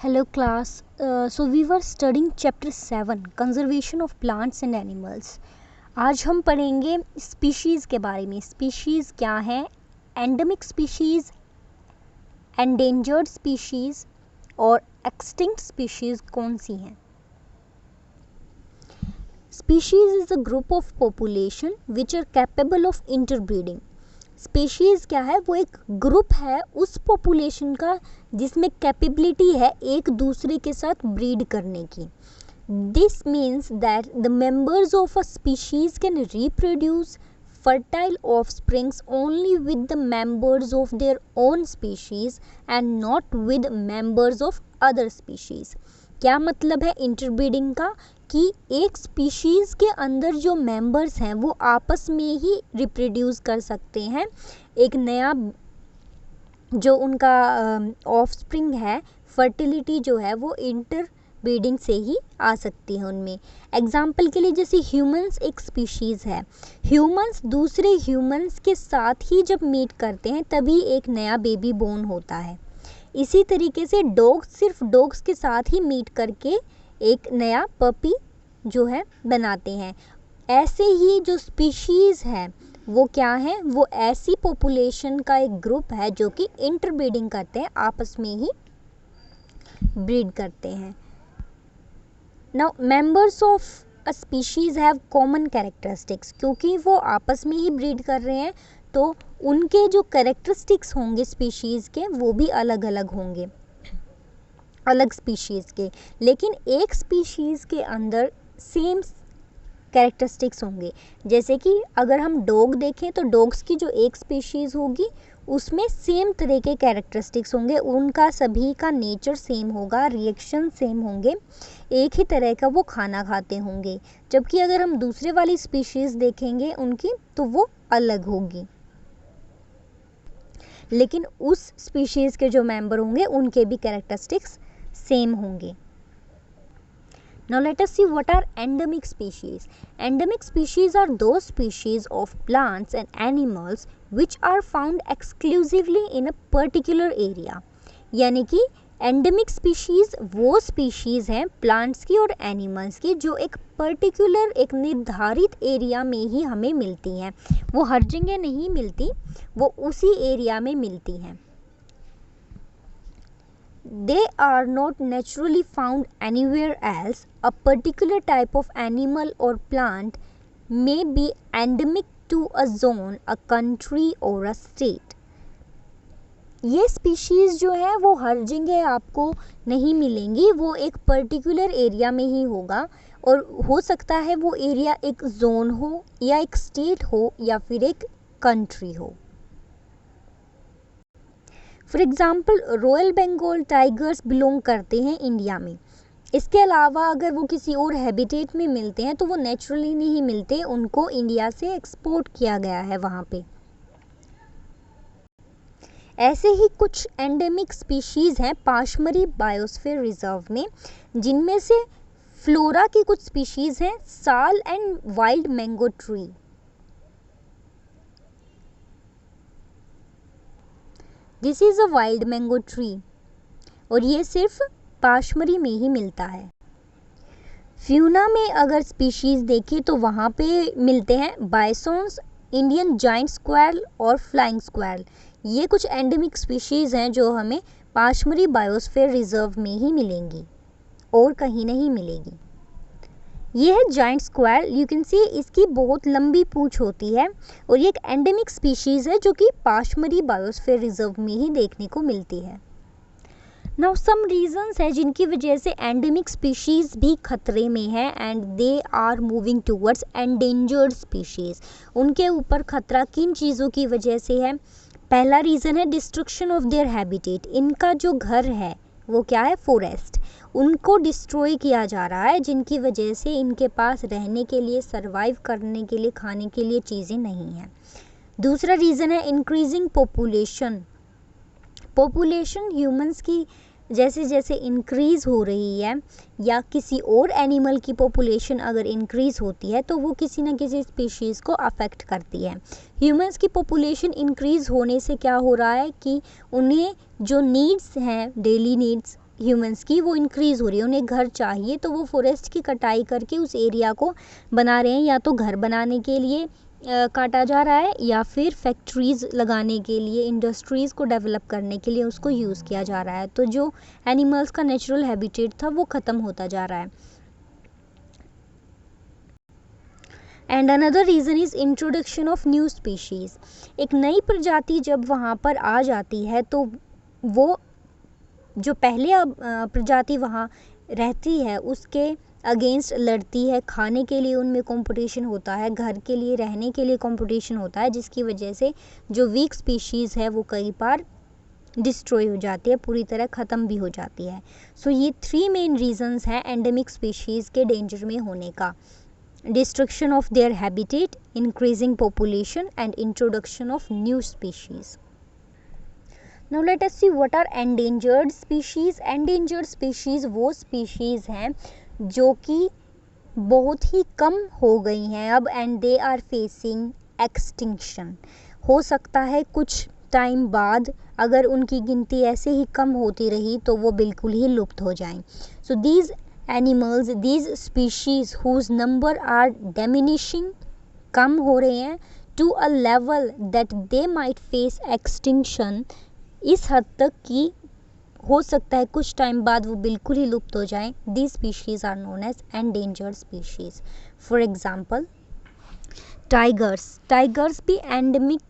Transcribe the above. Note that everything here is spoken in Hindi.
Hello class. So we were studying chapter 7 conservation of plants and animals. आज हम पढ़ेंगे स्पीशीज़ के बारे में. स्पीशीज़ क्या है, एंडेमिक स्पीशीज़, एंडेंजर्ड स्पीशीज़ और एक्सटिंक्ट स्पीशीज़ कौन सी हैं. Species is a group of population which are capable of interbreeding. Species क्या है, वो एक ग्रुप है उस पॉपुलेशन का जिसमें कैपेबिलिटी है एक दूसरे के साथ ब्रीड करने की. This means that the members of a species can reproduce fertile offsprings only with the members of their own species and not with members of other species. क्या मतलब है इंटरब्रीडिंग का कि एक स्पीशीज़ के अंदर जो मेंबर्स हैं वो आपस में ही रिप्रोड्यूस कर सकते हैं. एक नया जो उनका ऑफस्प्रिंग है, फर्टिलिटी जो है वो इंटरब्रीडिंग से ही आ सकती है उनमें. एग्जाम्पल के लिए जैसे ह्यूमंस एक स्पीशीज़ है. ह्यूमंस दूसरे ह्यूमंस के साथ ही जब मीट करते हैं तभी एक नया बेबी बोर्न होता है. इसी तरीके से डॉग्स सिर्फ डॉग्स के साथ ही मीट करके एक नया पपी जो है बनाते हैं. ऐसे ही जो स्पीशीज़ है वो क्या है, वो ऐसी पॉपुलेशन का एक ग्रुप है जो कि इंटरब्रीडिंग करते हैं, आपस में ही ब्रीड करते हैं. Now members of a species have common characteristics. क्योंकि वो आपस में ही ब्रीड कर रहे हैं तो उनके जो कैरेक्टरिस्टिक्स होंगे स्पीशीज़ के वो भी अलग अलग होंगे, अलग स्पीशीज़ के. लेकिन एक स्पीशीज़ के अंदर सेम कैरेक्टरिस्टिक्स होंगे. जैसे कि अगर हम डॉग देखें तो डॉग्स की जो एक स्पीशीज़ होगी उसमें सेम तरह के कैरेक्टरिस्टिक्स होंगे, उनका सभी का नेचर सेम होगा, रिएक्शन सेम होंगे, एक ही तरह का वो खाना खाते होंगे. जबकि अगर हम दूसरे वाली स्पीशीज़ देखेंगे उनकी तो वो अलग होगी, लेकिन उस स्पीशीज़ के जो मेंबर होंगे उनके भी कैरेक्टरिस्टिक्स सेम होंगे. Now let us see what are endemic species. Endemic species are those species of plants and animals which are found exclusively in a particular area. यानी कि एंडेमिक स्पीशीज़ वो स्पीशीज़ हैं प्लांट्स की और एनिमल्स की जो एक पर्टिकुलर एक निर्धारित एरिया में ही हमें मिलती हैं. वो हर जगह नहीं मिलती, वो उसी एरिया में मिलती हैं. They are not naturally found anywhere else. A particular type of animal or plant may be endemic to a zone, a country or a state. ये स्पीशीज़ जो है वो हर जगह आपको नहीं मिलेंगी, वो एक पर्टिकुलर एरिया में ही होगा और हो सकता है वो एरिया एक जोन हो या एक स्टेट हो या फिर एक कंट्री हो. For example royal Bengal tigers belong करते हैं इंडिया में. इसके अलावा अगर वो किसी और हैबिटेट में मिलते हैं तो वो नेचुरली नहीं मिलते, उनको इंडिया से एक्सपोर्ट किया गया है वहाँ पे. ऐसे ही कुछ एंडेमिक स्पीशीज़ हैं पाशमरी बायोस्फीयर रिजर्व में, जिनमें से फ्लोरा की कुछ स्पीशीज़ हैं साल and wild mango tree. This is a wild mango tree और ये सिर्फ पाशमरी में ही मिलता है. फ्यूना में अगर स्पीशीज़ देखें तो वहाँ पे मिलते हैं बाइसॉन्स, इंडियन जाइंट स्क्वैरल और फ्लाइंग स्क्वैरल. ये कुछ एंडेमिक स्पीशीज़ हैं जो हमें पाशमरी बायोस्फीयर रिजर्व में ही मिलेंगी और कहीं नहीं मिलेगी. ये है जाइंट स्क्वैरल. यू कैन सी इसकी बहुत लंबी पूंछ होती है और ये एक एंडेमिक स्पीशीज़ है जो कि पाशमरी बायोस्फीयर रिजर्व में ही देखने को मिलती है. नाउ सम रीजंस है जिनकी वजह से एंडेमिक स्पीशीज़ भी खतरे में है and they are moving towards endangered species. उनके ऊपर खतरा किन चीज़ों की वजह से है. पहला रीज़न है डिस्ट्रक्शन ऑफ देयर हैबिटेट. इनका जो घर है वो क्या है, फॉरेस्ट, उनको डिस्ट्रॉय किया जा रहा है जिनकी वजह से इनके पास रहने के लिए, सरवाइव करने के लिए, खाने के लिए चीज़ें नहीं हैं. दूसरा रीज़न है इंक्रीजिंग पॉपुलेशन. पॉपुलेशन ह्यूमंस की जैसे जैसे इंक्रीज़ हो रही है या किसी और एनिमल की पॉपुलेशन अगर इंक्रीज़ होती है तो वो किसी न किसी स्पीशीज़ को अफेक्ट करती है. ह्यूमंस की पॉपुलेशन इंक्रीज़ होने से क्या हो रहा है कि उन्हें जो नीड्स हैं, डेली नीड्स, ह्यूमंस की वो इंक्रीज़ हो रही है, उन्हें घर चाहिए तो वो फॉरेस्ट की कटाई करके उस एरिया को बना रहे हैं, या तो घर बनाने के लिए काटा जा रहा है या फिर फैक्ट्रीज़ लगाने के लिए, इंडस्ट्रीज़ को डेवलप करने के लिए उसको यूज़ किया जा रहा है। तो जो एनिमल्स का नेचुरल हैबिटेट था वो ख़त्म होता जा रहा है। And another reason is introduction of new species. एक नई प्रजाति जब वहाँ पर आ जाती है तो वो जो पहले प्रजाति वहाँ रहती है उसके अगेंस्ट लड़ती है, खाने के लिए उनमें कंपटीशन होता है, घर के लिए रहने के लिए कंपटीशन होता है, जिसकी वजह से जो वीक स्पीशीज़ है वो कई बार डिस्ट्रॉय हो जाती है, पूरी तरह ख़त्म भी हो जाती है। सो ये 3 मेन रीजंस हैं एंडेमिक स्पीशीज़ के डेंजर में होने का: destruction of their habitat, increasing population and introduction of new species. Now let us see what are endangered species. Endangered species वो species हैं जो कि बहुत ही कम हो गई हैं अब, and they are facing extinction. हो सकता है कुछ टाइम बाद अगर उनकी गिनती ऐसे ही कम होती रही तो वो बिल्कुल ही लुप्त हो जाएं। So these animals, these species whose number are diminishing, कम हो रहे हैं, to a level that they might face extinction, इस हद तक कि हो सकता है कुछ टाइम बाद वो बिल्कुल ही लुप्त हो जाएं। These species are known as endangered species. For example tigers भी एंडेमिक